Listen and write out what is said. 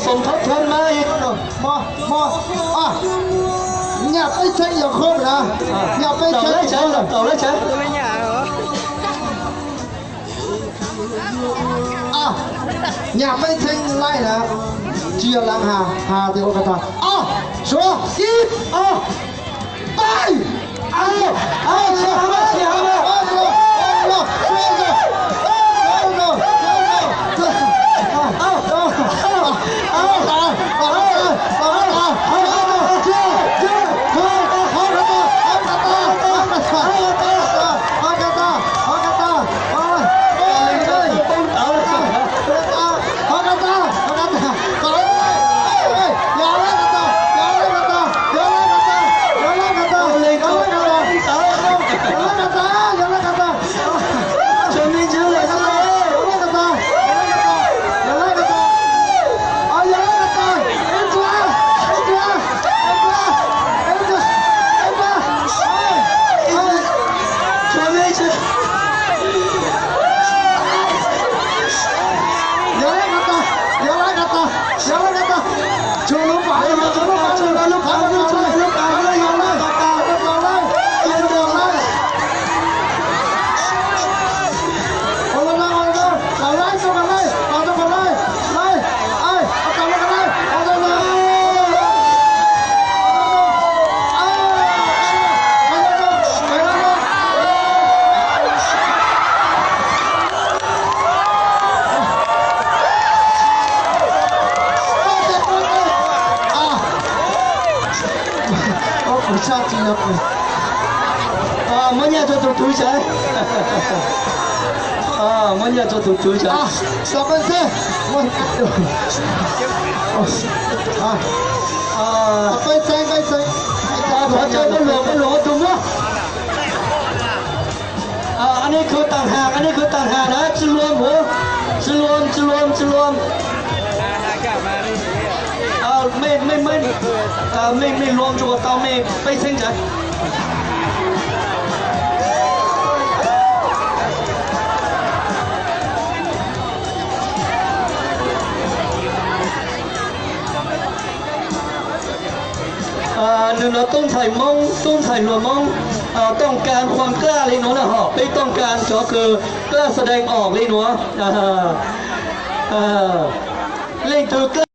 สมทบทุนมาอีกมอ่ะอย่าไปใช้อย่าครบนะอย่าไปใช้ ต่อเลยใช่อ่ะอย่าไปใช้ไล่นะเจียลังหาเดี๋ยวกันต่ออ่ะชัวอีอ่ะไปเอาเสียมาเสียมาชาตินับมันยังจะถูกทุจริตมันยังจะถูกทุจริตสบายเสียมันไปเซ็งพอใจก็หลวมถูกไหมอันนี้คือต่างหากนะจะรวมหัวจะรวมไม่รวมจุกเตาไม่ไปเซ็งใจหนึ่งเราต้องถ่ายมองต้องถ่ายรวมมองต้องการความกล้าเลยเนาะนะฮะไม่ต้องการก็คือกล้าแสดงออกเลยเนาะเล่นคือกล้า